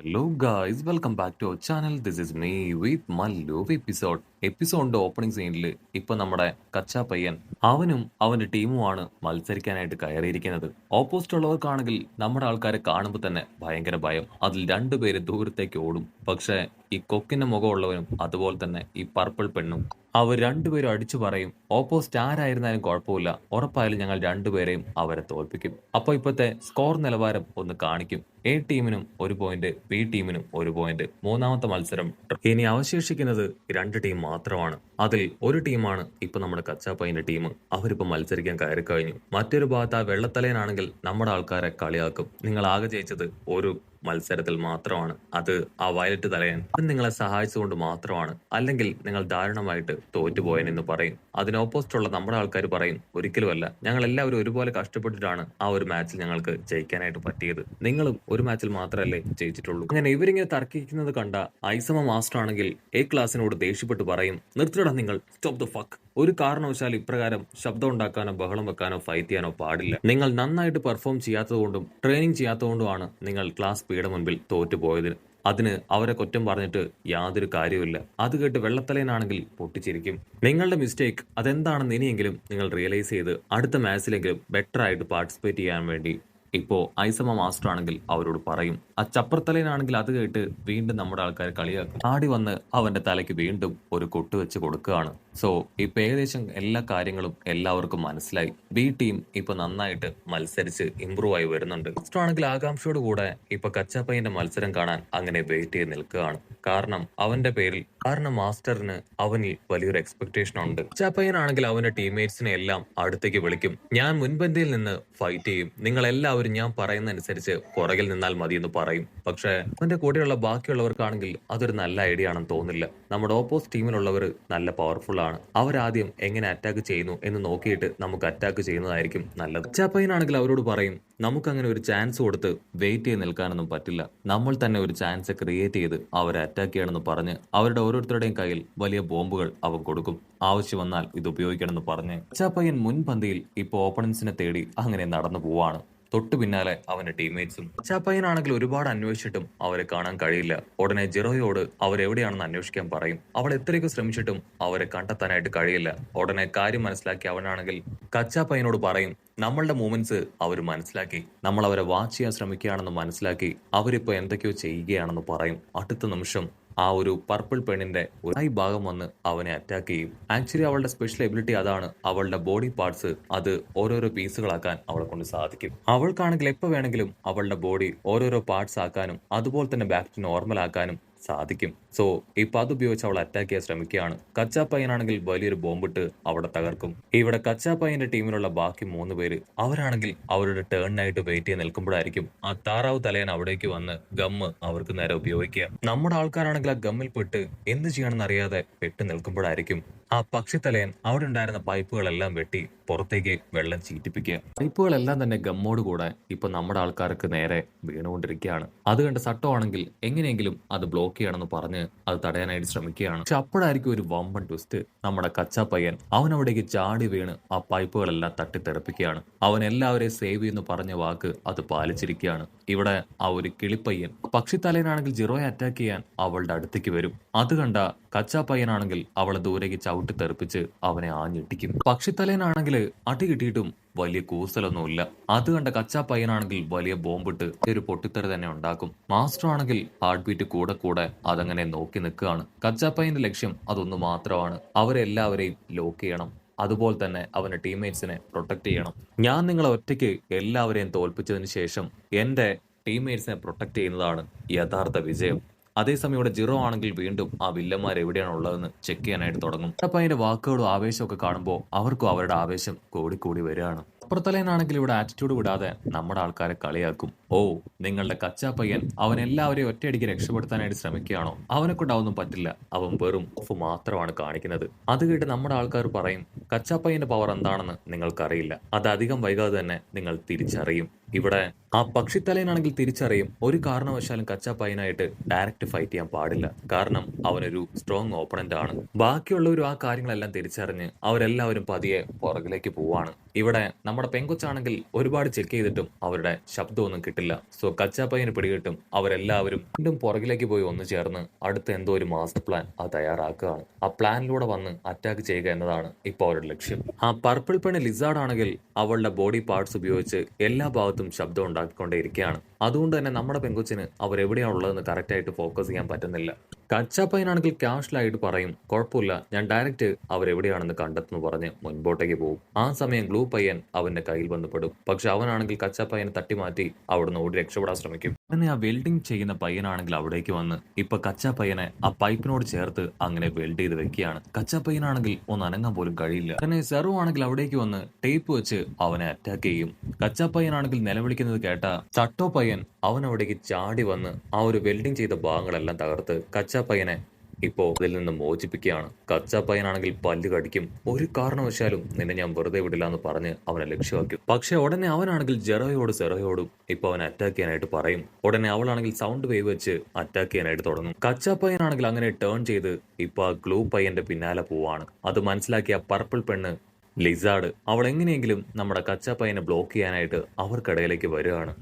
Hello guys, welcome back to our channel. This is me with Mallu എപ്പിസോഡിന്റെ opening സീനിൽ ഇപ്പൊ നമ്മുടെ കച്ചാ പയ്യൻ അവനും അവന്റെ ടീമുമാണ് മത്സരിക്കാനായിട്ട് കയറിയിരിക്കുന്നത്. ഓപ്പോസിറ്റ് ഉള്ളവർക്കാണെങ്കിൽ നമ്മുടെ ആൾക്കാരെ കാണുമ്പോൾ തന്നെ ഭയങ്കര ഭയം. അതിൽ രണ്ടുപേര് ദൂരത്തേക്ക് ഓടും. പക്ഷേ ഈ കൊക്കിന്റെ മുഖമുള്ളവനും അതുപോലെ തന്നെ ഈ പർപ്പിൾ പെണ്ണും അവർ രണ്ടുപേരും അടിച്ചു പറയും, ഓപ്പോസിറ്റ് ആരായിരുന്നാലും കുഴപ്പമില്ല, ഉറപ്പായാലും ഞങ്ങൾ രണ്ടുപേരെയും അവരെ തോൽപ്പിക്കും. അപ്പൊ ഇപ്പോഴത്തെ സ്കോർ നിലവാരം ഒന്ന് കാണിക്കും. എ ടീമിനും 1 പോയിന്റ്, ബി ടീമിനും 1 പോയിന്റ്. മൂന്നാമത്തെ മത്സരം ഇനി അവശേഷിക്കുന്നത് രണ്ട് ടീം മാത്രമാണ്. അതിൽ ഒരു ടീമാണ് ഇപ്പൊ നമ്മുടെ കച്ചാപ്പൈന്റെ ടീം. അവരിപ്പോ മത്സരിക്കാൻ കയറി കഴിഞ്ഞു. മറ്റൊരു ഭാഗത്ത് ആ വെള്ളത്തലേനാണെങ്കിൽ നമ്മുടെ ആൾക്കാരെ കളിയാക്കും. നിങ്ങൾ ആകെ ജയിച്ചത് ഒരു മത്സരത്തിൽ മാത്രമാണ്, അത് ആ വയലറ്റ് തലയൻ നിങ്ങളെ സഹായിച്ചുകൊണ്ട് മാത്രമാണ്, അല്ലെങ്കിൽ നിങ്ങൾ ദാരുണമായിട്ട് തോറ്റുപോയെന്ന് പറയും. അതിന് ഓപ്പോസിറ്റ് ഉള്ള നമ്മുടെ ആൾക്കാർ പറയും, ഒരിക്കലുമല്ല, ഞങ്ങൾ എല്ലാവരും ഒരുപോലെ കഷ്ടപ്പെട്ടിട്ടാണ് ആ ഒരു മാച്ചിൽ ഞങ്ങൾക്ക് ജയിക്കാനായിട്ട് പറ്റിയത്, നിങ്ങളും ഒരു മാച്ചിൽ മാത്രമല്ലേ ജയിച്ചിട്ടുള്ളൂ. അങ്ങനെ ഇവരിങ്ങനെ തർക്കിക്കുന്നത് കണ്ട ഐസമ മാസ്റ്റർ ആണെങ്കിൽ എ ക്ലാസിനോട് ദേഷ്യപ്പെട്ട് പറയും, നിർത്തിടാ നിങ്ങൾ, സ്റ്റോപ്പ് ദ ഫക്ക്. ഒരു കാരണവശാൽ ഇപ്രകാരം ശബ്ദം ഉണ്ടാക്കാനോ ബഹളം വെക്കാനോ ഫൈറ്റ് ചെയ്യാനോ പാടില്ല. നിങ്ങൾ നന്നായിട്ട് പെർഫോം ചെയ്യാത്തതുകൊണ്ടും ട്രെയിനിങ് ചെയ്യാത്തതുകൊണ്ടുമാണ് നിങ്ങൾ ക്ലാസ് പിയുടെ മുൻപിൽ തോറ്റുപോയത്. അതിന് അവരെ കുറ്റം പറഞ്ഞിട്ട് യാതൊരു കാര്യവുമില്ല. അത് കേട്ട് വെള്ളത്തലേനാണെങ്കിൽ പൊട്ടിച്ചിരിക്കും. നിങ്ങളുടെ മിസ്റ്റേക്ക് അതെന്താണെന്ന് ഇനിയെങ്കിലും നിങ്ങൾ റിയലൈസ് ചെയ്ത് അടുത്ത മാച്ചിലെങ്കിലും ബെറ്റർ ആയിട്ട് പാർട്ടിസിപ്പേറ്റ് ചെയ്യാൻ വേണ്ടി ഇപ്പോ ഐസമ മാസ്റ്റർ ആണെങ്കിൽ അവരോട് പറയും. ആ ചപ്പർത്തലേനാണെങ്കിൽ അത് കേട്ട് വീണ്ടും നമ്മുടെ ആൾക്കാർ കളിയാക്കും. ആടി വന്ന് അവന്റെ തലയ്ക്ക് വീണ്ടും ഒരു കൊട്ട് വെച്ച് കൊടുക്കുകയാണ്. സോ ഇപ്പൊ ഏകദേശം എല്ലാ കാര്യങ്ങളും എല്ലാവർക്കും മനസ്സിലായി. ബി ടീം ഇപ്പൊ നന്നായിട്ട് മത്സരിച്ച് ഇംപ്രൂവ് ആയി വരുന്നുണ്ട്. മാസ്റ്റർ ആണെങ്കിൽ ആകാംക്ഷയോട് കൂടെ ഇപ്പൊ കച്ചാപ്പയ്യന്റെ മത്സരം കാണാൻ അങ്ങനെ വെയിറ്റ് ചെയ്ത് നിൽക്കുകയാണ്. കാരണം മാസ്റ്ററിന് അവനിൽ വലിയൊരു എക്സ്പെക്ടേഷൻ ഉണ്ട്. കച്ചാപ്പയ്യനാണെങ്കിൽ അവന്റെ ടീംമേറ്റ്സിനെ എല്ലാം അടുത്തേക്ക് വിളിക്കും. ഞാൻ മുൻപന്തിയിൽ നിന്ന് ഫൈറ്റ് ചെയ്യും, നിങ്ങൾ എല്ലാവരും ഞാൻ പറയുന്ന അനുസരിച്ച് പുറകിൽ നിന്നാൽ മതി എന്ന് പറയും. പക്ഷെ അവന്റെ കൂടെയുള്ള ബാക്കിയുള്ളവർക്കാണെങ്കിൽ അതൊരു നല്ല ഐഡിയ ആണെന്ന് തോന്നില്ല. നമ്മുടെ ഓപ്പോസിറ്റ് ടീമിലുള്ളവർ നല്ല പവർഫുൾ ആണ്. അവരാദ്യം എങ്ങനെ അറ്റാക്ക് ചെയ്യുന്നു എന്ന് നോക്കിയിട്ട് നമുക്ക് അറ്റാക്ക് ചെയ്യുന്നതായിരിക്കും നല്ലത്. കച്ചാപ്പയ്യനാണെങ്കിൽ അവരോട് പറയും, നമുക്ക് അങ്ങനെ ഒരു ചാൻസ് കൊടുത്ത് വെയിറ്റ് ചെയ്ത് നിൽക്കാനൊന്നും പറ്റില്ല. നമ്മൾ തന്നെ ഒരു ചാൻസ് ക്രിയേറ്റ് ചെയ്ത് അവരെ അറ്റാക്ക് ചെയ്യണമെന്ന് പറഞ്ഞ് അവരുടെ ഓരോരുത്തരുടെയും കയ്യിൽ വലിയ ബോംബുകൾ അവൻ കൊടുക്കും. ആവശ്യം വന്നാൽ ഇത് ഉപയോഗിക്കണമെന്ന് പറഞ്ഞ് കച്ചാപ്പയ്യൻ മുൻപന്തിയിൽ ഇപ്പൊ ഓപ്പണൻസിനെ തേടി അങ്ങനെ നടന്നു പോവാണ്. തൊട്ടു പിന്നാലെ അവന്റെ ടീംമേറ്റ്സും. കച്ചാപ്പയ്യനാണെങ്കിൽ ഒരുപാട് അന്വേഷിച്ചിട്ടും അവരെ കാണാൻ കഴിയില്ല. ഉടനെ ജിറോയോട് അവരെവിടെയാണെന്ന് അന്വേഷിക്കാൻ പറയും. അവൾ എത്രയൊക്കെ ശ്രമിച്ചിട്ടും അവരെ കണ്ടെത്താനായിട്ട് കഴിയില്ല. ഉടനെ കാര്യം മനസ്സിലാക്കി അവനാണെങ്കിൽ കച്ചാപ്പയ്യനോട് പറയും, നമ്മളുടെ മൂവ്മെന്റ്സ് അവർ മനസ്സിലാക്കി, നമ്മൾ അവരെ വാച്ച് ചെയ്യാൻ ശ്രമിക്കുകയാണെന്ന് മനസ്സിലാക്കി അവരിപ്പോ എന്തൊക്കെയോ ചെയ്യുകയാണെന്ന് പറയും. അടുത്ത നിമിഷം ആ ഒരു പർപ്പിൾ പെണ്ണിന്റെ ഒരു ഭാഗം വന്ന് അവനെ അറ്റാക്ക് ചെയ്യും. ആക്ച്വലി അവളുടെ സ്പെഷ്യൽ എബിലിറ്റി അതാണ്. അവളുടെ ബോഡി പാർട്സ് അത് ഓരോരോ പീസുകളാക്കാൻ അവളെ കൊണ്ട് സാധിക്കും. അവൾക്കാണെങ്കിൽ എപ്പോ വേണമെങ്കിലും അവളുടെ ബോഡി ഓരോരോ പാർട്സ് ആക്കാനും അതുപോലെ തന്നെ ബാക്ക് ടു നോർമൽ ആക്കാനും സാധിക്കും. സോ ഇപ്പൊ അതുപയോഗിച്ച് അവൾ അറ്റാക്ക് ചെയ്യാൻ ശ്രമിക്കുകയാണ്. കച്ചാപ്പയ്യനാണെങ്കിൽ വലിയൊരു ബോംബിട്ട് അവിടെ തകർക്കും. ഇവിടെ കച്ചാപ്പയ്യന്റെ ടീമിലുള്ള ബാക്കി 3 പേര് അവരാണെങ്കിൽ അവരുടെ ടേണിനായിട്ട് വെയിറ്റ് ചെയ്ത് നിൽക്കുമ്പോഴായിരിക്കും ആ താറാവ് തലയൻ അവിടേക്ക് വന്ന് ഗമ്മ് അവർക്ക് നേരെ ഉപയോഗിക്കുക. നമ്മുടെ ആൾക്കാരാണെങ്കിൽ ആ ഗമ്മിൽ പെട്ട് എന്ത് ചെയ്യണമെന്ന് അറിയാതെ പെട്ട് നിൽക്കുമ്പോഴായിരിക്കും ആ പക്ഷിത്തലയൻ അവിടെ ഉണ്ടായിരുന്ന പൈപ്പുകളെല്ലാം വെട്ടി പുറത്തേക്ക് വെള്ളം ചീറ്റിപ്പിക്കുക. പൈപ്പുകളെല്ലാം തന്നെ ഗമ്മോട് കൂടെ ഇപ്പൊ നമ്മുടെ ആൾക്കാർക്ക് നേരെ വീണുകൊണ്ടിരിക്കുകയാണ്. അത് കണ്ട സട്ടോ ആണെങ്കിൽ എങ്ങനെയെങ്കിലും അത് ബ്ലോക്ക് ചെയ്യണമെന്ന് പറഞ്ഞ് അത് തടയാനായിട്ട് ശ്രമിക്കുകയാണ്. പക്ഷെ അപ്പോഴായിരിക്കും ഒരു വമ്പൻ ട്വിസ്റ്റ്. നമ്മുടെ കച്ചാപ്പയ്യൻ അവൻ അവിടേക്ക് ചാടി വീണ് ആ പൈപ്പുകളെല്ലാം തട്ടിത്തെറിപ്പിക്കുകയാണ്. അവൻ എല്ലാവരെയും സേവ് ചെയ്യുന്നു പറഞ്ഞ വാക്ക് അത് പാലിച്ചിരിക്കുകയാണ്. ഇവിടെ ആ ഒരു കിളിപ്പയ്യൻ പക്ഷിത്തലയനാണെങ്കിൽ ജിറോയെ അറ്റാക്ക് ചെയ്യാൻ അവളുടെ അടുത്തേക്ക് വരും. അത് കണ്ട കച്ചാപ്പയ്യനാണെങ്കിൽ അവളെ ദൂരേക്ക് ചവിട്ടി തെറിപ്പിച്ച് അവനെ ആഞ്ഞിട്ടിക്കും. പക്ഷിത്തലയനാണെങ്കിൽ അടി കിട്ടിയിട്ടും വലിയ കൂസലൊന്നുമില്ല. അത് കണ്ട കച്ചാപ്പയ്യനാണെങ്കിൽ വലിയ ബോംബിട്ട് ഒരു പൊട്ടിത്തെറി തന്നെ ഉണ്ടാക്കും. മാസ്റ്റർ ആണെങ്കിൽ ഹാർട്ട് ബീറ്റ് കൂടെ കൂടെ അതങ്ങനെ നോക്കി നിൽക്കുകയാണ്. കച്ചാപ്പയ്യന്റെ ലക്ഷ്യം അതൊന്നു മാത്രമാണ്, അവരെല്ലാവരെയും ലോക്ക് ചെയ്യണം. അതുപോലെ തന്നെ അവന്റെ ടീംമേറ്റ്സിനെ പ്രൊട്ടക്ട് ചെയ്യണം. ഞാൻ നിങ്ങളെ ഒറ്റയ്ക്ക് എല്ലാവരെയും തോൽപ്പിച്ചതിന് ശേഷം എന്റെ ടീംമേറ്റ്സിനെ പ്രൊട്ടക്ട് ചെയ്യുന്നതാണ് യഥാർത്ഥ വിജയം. അതേസമയം ഇവിടെ ജിറോ ആണെങ്കിൽ വീണ്ടും ആ വില്ലന്മാർ എവിടെയാണ് ഉള്ളതെന്ന് ചെക്ക് ചെയ്യാനായിട്ട് തുടങ്ങും. അപ്പൊ അതിന്റെ വാക്കുകളും ആവേശമൊക്കെ കാണുമ്പോൾ അവർക്കും അവരുടെ ആവേശം കൂടിക്കൂടി വരികയാണ്. അപ്പുറത്തലേനാണെങ്കിൽ ഇവിടെ ആറ്റിറ്റ്യൂഡ് വിടാതെ നമ്മുടെ ആൾക്കാരെ കളിയാക്കും. ഓ, നിങ്ങളുടെ കച്ചാപ്പയ്യൻ അവൻ എല്ലാവരെയും ഒറ്റയടിക്ക് രക്ഷപ്പെടുത്താനായിട്ട് ശ്രമിക്കുകയാണോ? അവനെ കൊണ്ട് അതൊന്നും പറ്റില്ല, അവൻ വെറും ഓഫ് മാത്രമാണ് കാണിക്കുന്നത്. അത് കേട്ട് നമ്മുടെ ആൾക്കാർ പറയും, കച്ചാപ്പയ്യന്റെ പവർ എന്താണെന്ന് നിങ്ങൾക്കറിയില്ല, അത് അധികം വൈകാതെ തന്നെ നിങ്ങൾ തിരിച്ചറിയും. ഇവിടെ ആ പക്ഷിത്തലയനാണെങ്കിൽ തിരിച്ചറിയും ഒരു കാരണവശാലും കച്ചാപ്പയ്യനായിട്ട് ഡയറക്റ്റ് ഫൈറ്റ് ചെയ്യാൻ പാടില്ല. കാരണം അവനൊരു സ്ട്രോങ് ഓപ്പണന്റ് ആണ്. ബാക്കിയുള്ളവരും ആ കാര്യങ്ങളെല്ലാം തിരിച്ചറിഞ്ഞ് അവരെല്ലാവരും പതിയെ പുറകിലേക്ക് പോവാണ്. ഇവിടെ നമ്മുടെ പെങ്കൊച്ചാണെങ്കിൽ ഒരുപാട് ചെക്ക് ചെയ്തിട്ടും അവരുടെ ശബ്ദമൊന്നും കിട്ടില്ല. സോ കച്ചാപ്പയ്യന് പിടികിട്ടും. അവരെല്ലാവരും വീണ്ടും പുറകിലേക്ക് പോയി ഒന്നു ചേർന്ന് അടുത്ത എന്തോ ഒരു മാസ്റ്റർ പ്ലാൻ അത് തയ്യാറാക്കുകയാണ്. ആ പ്ലാനിലൂടെ വന്ന് അറ്റാക്ക് ചെയ്യുക എന്നതാണ് ഇപ്പോൾ അവരുടെ ലക്ഷ്യം. ആ പർപ്പിൾ പെണ്ണ് ലിസാർഡ് ആണെങ്കിൽ അവളുടെ ബോഡി പാർട്സ് ഉപയോഗിച്ച് എല്ലാ ഭാഗത്തും ശബ്ദം ഉണ്ടാക്കിക്കൊണ്ടേയിരിക്കുകയാണ്. അതുകൊണ്ട് തന്നെ നമ്മുടെ പെങ്കൊച്ചിന് അവരെവിടെയാണ് ഉള്ളതെന്ന് കറക്റ്റ് ആയിട്ട് ഫോക്കസ് ചെയ്യാൻ പറ്റുന്നില്ല. കച്ചാപ്പയ്യനാണെങ്കിൽ കാഷ്വലായിട്ട് പറയും, കുഴപ്പമില്ല, ഞാൻ ഡയറക്റ്റ് അവരെവിടെയാണെന്ന് കണ്ടെത്തുന്നു പറഞ്ഞ് മുൻപോട്ടേക്ക് പോകും. ആ സമയം ഗ്ലൂ പയ്യൻ അവന്റെ കയ്യിൽ ബന്ധപ്പെടും. പക്ഷെ അവനാണെങ്കിൽ കച്ചാപ്പയ്യനെ തട്ടിമാറ്റി അവിടുന്ന് ഓടി രക്ഷപ്പെടാൻ ശ്രമിക്കും. അങ്ങനെ ആ വെൽഡിംഗ് ചെയ്യുന്ന പയ്യനാണെങ്കിൽ അവിടേക്ക് വന്ന് ഇപ്പൊ കച്ചാപ്പയ്യനെ ആ പൈപ്പിനോട് ചേർത്ത് അങ്ങനെ വെൽഡ് ചെയ്ത് വെക്കുകയാണ്. കച്ചാപ്പയ്യനാണെങ്കിൽ ഒന്ന് അനങ്ങാൻ പോലും കഴിയില്ല. തന്നെ സെറു ആണെങ്കിൽ അവിടേക്ക് വന്ന് ടേപ്പ് വെച്ച് അവനെ അറ്റാക്ക് ചെയ്യും. കച്ചാപ്പയ്യനാണെങ്കിൽ നിലവിളിക്കുന്നത് കേട്ട ചട്ടോ പയ്യൻ അവൻ അവിടേക്ക് ചാടി വന്ന് ആ ഒരു വെൽഡിംഗ് ചെയ്ത ഭാഗങ്ങളെല്ലാം തകർത്ത് കച്ചാപ്പയ്യനെ ഇപ്പോ അതിൽ നിന്ന് മോചിപ്പിക്കുകയാണ്. കച്ചാപ്പയ്യനാണെങ്കിൽ പല്ല് കടിക്കും. ഒരു കാരണവശാലും നിന്നെ ഞാൻ വെറുതെ വിടില്ല എന്ന് പറഞ്ഞ് അവനെ ലക്ഷ്യമാക്കും. പക്ഷെ ഉടനെ അവനാണെങ്കിൽ സെറോയോടും ഇപ്പൊ അവനെ അറ്റാക്ക് ചെയ്യാനായിട്ട് പറയും. ഉടനെ അവളാണെങ്കിൽ സൗണ്ട് വേവ് വെച്ച് അറ്റാക്ക് ചെയ്യാനായിട്ട് തുടങ്ങും. കച്ചാപ്പയ്യനാണെങ്കിൽ അങ്ങനെ ടേൺ ചെയ്ത് ഇപ്പൊ ആ ഗ്ലൂ പയ്യന്റെ പിന്നാലെ പോവാണ്. അത് മനസ്സിലാക്കിയ പർപ്പിൾ പെണ്ണ് ലിസാർഡ് അവൾ എങ്ങനെയെങ്കിലും നമ്മുടെ കച്ചാപ്പയ്യനെ ബ്ലോക്ക് ചെയ്യാനായിട്ട് അവർക്കിടയിലേക്ക് വരികയാണ്.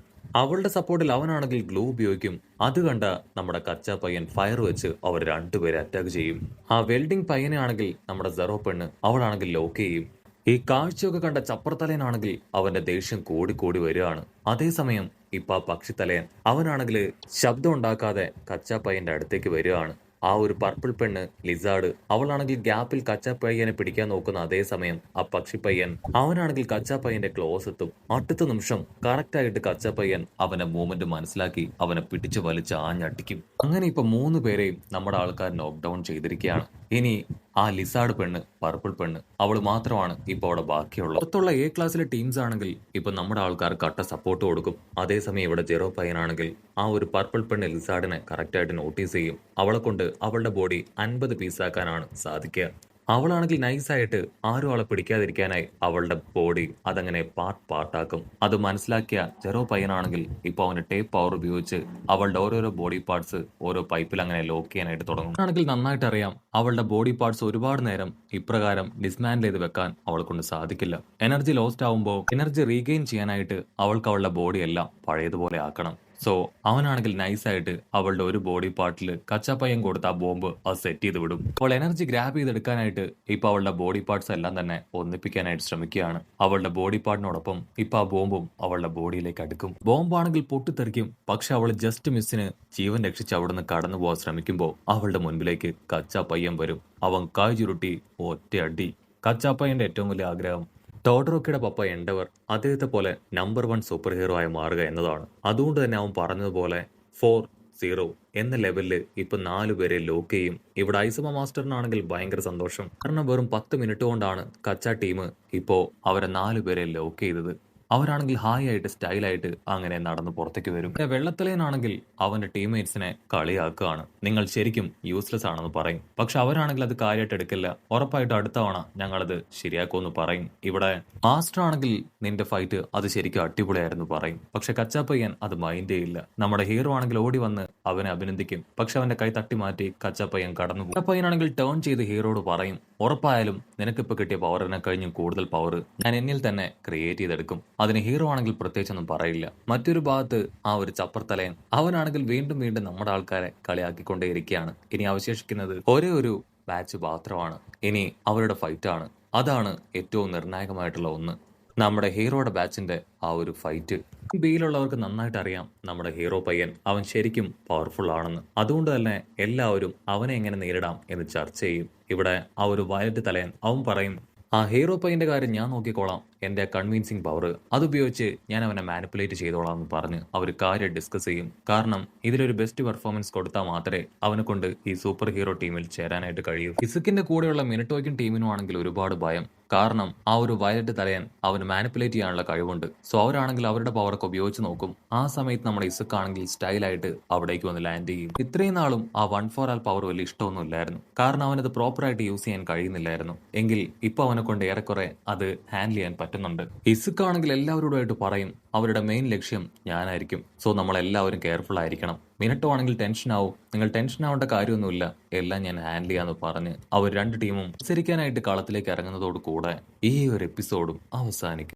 അവളുടെ സപ്പോർട്ടിൽ അവനാണെങ്കിൽ ഗ്ലൂ ഉപയോഗിക്കും. അത് കണ്ട നമ്മുടെ കച്ചാ പയ്യൻ ഫയർ വെച്ച് അവർ രണ്ടുപേരെ അറ്റാക്ക് ചെയ്യും. ആ വെൽഡിംഗ് പയ്യനെ ആണെങ്കിൽ നമ്മുടെ സെറോ പെണ്ണ് അവളാണെങ്കിൽ ലോക്ക് ചെയ്യും. ഈ കാഴ്ചയൊക്കെ കണ്ട ചപ്രത്തലയനാണെങ്കിൽ അവന്റെ ദേഷ്യം കൂടി വരികയാണ്. അതേസമയം ഇപ്പൊ ആ പക്ഷിത്തലയൻ അവനാണെങ്കിൽ ശബ്ദം ഉണ്ടാക്കാതെ കച്ചാ പയ്യന്റെ അടുത്തേക്ക് വരികയാണ്. ആ ഒരു പർപ്പിൾ പെണ്ണ് ലിസാർഡ് അവളാണെങ്കിൽ ഗ്യാപ്പിൽ കച്ചാപ്പയ്യനെ പിടിക്കാൻ നോക്കുന്ന അതേസമയം ആ പക്ഷിപ്പയ്യൻ അവനാണെങ്കിൽ കച്ചാപ്പയ്യന്റെ ക്ലോസ് എത്തും. അടുത്ത നിമിഷം കറക്റ്റ് ആയിട്ട് കച്ചാപ്പയ്യൻ അവന്റെ മൂവ്മെന്റ് മനസ്സിലാക്കി അവനെ പിടിച്ചു വലിച്ച് ആഞ്ഞടിക്കും. അങ്ങനെ ഇപ്പൊ 3 പേരെയും നമ്മുടെ ആൾക്കാർ നോക്ക് ഡൗൺ ചെയ്തിരിക്കുകയാണ്. ഇനി ആ ലിസാർഡ് പെണ്ണ്, പർപ്പിൾ പെണ്ണ്, അവള് മാത്രമാണ് ഇപ്പൊ അവിടെ ബാക്കിയുള്ളത്. പുറത്തുള്ള എ ക്ലാസ്സിലെ ടീംസ് ആണെങ്കിൽ ഇപ്പൊ നമ്മുടെ ആൾക്കാർ കട്ട സപ്പോർട്ട് കൊടുക്കും. അതേസമയം ഇവിടെ ജെറോ പയ്യനാണെങ്കിൽ ആ ഒരു പർപ്പിൾ പെണ്ണ് ലിസാർഡിനെ കറക്റ്റ് ആയിട്ട് നോട്ടീസ് ചെയ്യും. അവളെ കൊണ്ട് അവളുടെ ബോഡി 50 പീസാക്കാനാണ് സാധിക്കുക. അവളാണെങ്കിൽ നൈസായിട്ട് ആരും അവളെ പിടിക്കാതിരിക്കാനായി അവളുടെ ബോഡി അതങ്ങനെ പാർട്ടാക്കും. അത് മനസ്സിലാക്കിയ ജെറോ പയ്യനാണെങ്കിൽ ഇപ്പൊ അവന് ടേപ്പ് പവർ ഉപയോഗിച്ച് അവളുടെ ഓരോരോ ബോഡി പാർട്സ് ഓരോ പൈപ്പിൽ അങ്ങനെ ലോക്ക് ചെയ്യാനായിട്ട് തുടങ്ങും. ആണെങ്കിൽ നന്നായിട്ട് അറിയാം അവളുടെ ബോഡി പാർട്സ് ഒരുപാട് നേരം ഇപ്രകാരം ഡിസ്മാൻഡിൽ ചെയ്ത് വെക്കാൻ അവളെ കൊണ്ട് സാധിക്കില്ല. എനർജി ലോസ്റ്റ് ആവുമ്പോൾ എനർജി റീഗെയിൻ ചെയ്യാനായിട്ട് അവൾക്ക് അവളുടെ ബോഡി എല്ലാം പഴയതുപോലെ ആക്കണം. സോ അവനാണെങ്കിൽ നൈസായിട്ട് അവളുടെ ഒരു ബോഡി പാർട്ടിൽ കച്ചാപ്പയ്യൻ കൊടുത്ത ആ ബോംബ് അത് സെറ്റ് ചെയ്ത് വിടും. അവൾ എനർജി ഗ്രാബ് ചെയ്തെടുക്കാനായിട്ട് ഇപ്പൊ അവളുടെ ബോഡി പാർട്സ് എല്ലാം തന്നെ ഒന്നിപ്പിക്കാനായിട്ട് ശ്രമിക്കുകയാണ്. അവളുടെ ബോഡി പാർട്ടിനോടൊപ്പം ഇപ്പൊ ആ ബോംബും അവളുടെ ബോഡിയിലേക്ക് അടുക്കും. ബോംബാണെങ്കിൽ പൊട്ടിത്തെറിക്കും. പക്ഷെ അവൾ ജസ്റ്റ് മിസ്സിന് ജീവൻ രക്ഷിച്ച് അവിടുന്ന് കടന്നു പോകാൻ ശ്രമിക്കുമ്പോൾ അവളുടെ മുൻപിലേക്ക് കച്ചാപ്പയ്യൻ വരും. അവൻ കായ് ചുരുട്ടി ഒറ്റയടി. കച്ചാപ്പയ്യന്റെ ഏറ്റവും വലിയ ആഗ്രഹം ടോഡറോക്കിയുടെ പപ്പ എൻഡവർ അദ്ദേഹത്തെ പോലെ നമ്പർ 1 സൂപ്പർ ഹീറോ ആയി മാറുക എന്നതാണ്. അതുകൊണ്ട് തന്നെ അവൻ പറഞ്ഞതുപോലെ 4-0 എന്ന ലെവലില് ഇപ്പൊ 4 പേരെ ലോക്ക് ചെയ്യും. ഇവിടെ ഐസമ മാസ്റ്ററിനാണെങ്കിൽ ഭയങ്കര സന്തോഷം. കാരണം വെറും 10 മിനിറ്റ് കൊണ്ടാണ് കച്ച ടീം ഇപ്പോ അവരെ 4 പേരെ ലോക്ക് ചെയ്തത്. അവരാണെങ്കിൽ ഹായ് ആയിട്ട് സ്റ്റൈലായിട്ട് അങ്ങനെ നടന്ന് പുറത്തേക്ക് വരും. വെള്ളത്തലയനാണെങ്കിൽ അവന്റെ ടീംമേറ്റ്സിനെ കളിയാക്കുകയാണ്. നിങ്ങൾ ശരിക്കും യൂസ്ലെസ് ആണെന്ന് പറയും. പക്ഷെ അവരാണെങ്കിൽ അത് കാര്യമായിട്ട് എടുക്കില്ല. ഉറപ്പായിട്ട് അടുത്ത തവണ ഞങ്ങളത് ശരിയാക്കുമെന്ന് പറയും. ഇവിടെ മാസ്റ്റർ ആണെങ്കിൽ നിന്റെ ഫൈറ്റ് അത് ശരിക്കും അടിപൊളിയായിരുന്നു പറയും. പക്ഷെ കച്ചാപ്പയ്യൻ അത് മൈൻഡേ ഇല്ല. നമ്മുടെ ഹീറോ ആണെങ്കിൽ ഓടി വന്ന് അവനെ അഭിനന്ദിക്കും. പക്ഷെ അവന്റെ കൈ തട്ടി മാറ്റി കച്ചാപ്പയ്യൻ കടന്നു പോകും. കച്ചാപ്പയ്യനാണെങ്കിൽ ടേൺ ചെയ്ത് ഹീറോയോട് പറയും, ഉറപ്പായാലും നിനക്കിപ്പോ കിട്ടിയ പവറിനെ കഴിഞ്ഞും കൂടുതൽ പവർ ഞാൻ എന്നിൽ തന്നെ ക്രിയേറ്റ് ചെയ്തെടുക്കും. അതിന് ഹീറോ ആണെങ്കിൽ പ്രത്യേകിച്ചൊന്നും പറയില്ല. മറ്റൊരു ഭാഗത്ത് ആ ഒരു ചപ്പർത്തലയൻ അവനാണെങ്കിൽ വീണ്ടും നമ്മുടെ ആൾക്കാരെ കളിയാക്കിക്കൊണ്ടേയിരിക്കുകയാണ്. ഇനി അവശേഷിക്കുന്നത് ഒരേ ഒരു മാച്ച് മാത്രമാണ്. ഇനി അവരുടെ ഫൈറ്റാണ്. അതാണ് ഏറ്റവും നിർണായകമായിട്ടുള്ള ഒന്ന്. നമ്മുടെ ഹീറോയുടെ ബാച്ചിന്റെ ആ ഒരു ഫൈറ്റ്. ബിയിലുള്ളവർക്ക് നന്നായിട്ട് അറിയാം നമ്മുടെ ഹീറോ പയ്യൻ അവൻ ശരിക്കും പവർഫുൾ ആണെന്ന്. അതുകൊണ്ട് തന്നെ എല്ലാവരും അവനെ എങ്ങനെ നേരിടാം എന്ന് ചർച്ച ചെയ്യും. ഇവിടെ ആ ഒരു വയലറ്റ് തലയൻ അവൻ പറയും, ആ ഹീറോ പയ്യന്റെ കാര്യം ഞാൻ നോക്കിക്കോളാം. എന്റെ കൺവിൻസിങ് പവർ അതുപയോഗിച്ച് ഞാൻ അവനെ മാനിപ്പുലേറ്റ് ചെയ്തോളാം എന്ന് പറഞ്ഞ് അവർ കാര്യം ഡിസ്കസ് ചെയ്യും. കാരണം ഇതിലൊരു ബെസ്റ്റ് പെർഫോമൻസ് കൊടുത്താൽ മാത്രമേ അവനെ കൊണ്ട് ഈ സൂപ്പർ ഹീറോ ടീമിൽ ചേരാനായിട്ട് കഴിയൂ. ഇസക്കിന്റെ കൂടെയുള്ള മിനിറ്റോയ്ക്കും ടീമിനും ആണെങ്കിൽ ഒരുപാട് ഭയം. കാരണം ആ ഒരു വയലറ്റ് തലയൻ അവന് മാനിപ്പുലേറ്റ് ചെയ്യാനുള്ള കഴിവുണ്ട്. സോ അവരാണെങ്കിൽ അവരുടെ പവറൊക്കെ ഉപയോഗിച്ച് നോക്കും. ആ സമയത്ത് നമ്മുടെ ഇസക്ക് ആണെങ്കിൽ സ്റ്റൈലായിട്ട് അവിടേക്ക് വന്ന് ലാൻഡ് ചെയ്യും. ഇത്രയും നാളും ആ 1 for all പവർ വലിയ ഇഷ്ടമൊന്നും ഇല്ലായിരുന്നു. കാരണം അവനത് പ്രോപ്പറായിട്ട് യൂസ് ചെയ്യാൻ കഴിയുന്നില്ലായിരുന്നു. എങ്കിൽ ഇപ്പൊ അവനെ കൊണ്ട് ഏറെക്കുറെ അത് ഹാൻഡിൽ ചെയ്യാൻ പറ്റും. പറ്റുന്നുണ്ട്. ഇസുക്കാണെങ്കിൽ എല്ലാവരോടുമായിട്ട് പറയും അവരുടെ മെയിൻ ലക്ഷ്യം ഞാനായിരിക്കും. സോ നമ്മളെല്ലാവരും കെയർഫുൾ ആയിരിക്കണം. മിനട്ടോ ആണെങ്കിൽ ടെൻഷൻ ആവും. നിങ്ങൾ ടെൻഷൻ ആവേണ്ട കാര്യമൊന്നുമില്ല. എല്ലാം ഞാൻ ഹാൻഡിൽ ചെയ്യാന്ന് പറഞ്ഞ് അവർ 2 ടീമും മത്സരിക്കാനായിട്ട് കളത്തിലേക്ക് ഇറങ്ങുന്നതോട് കൂടെ ഈ ഒരു എപ്പിസോഡും അവസാനിക്കും.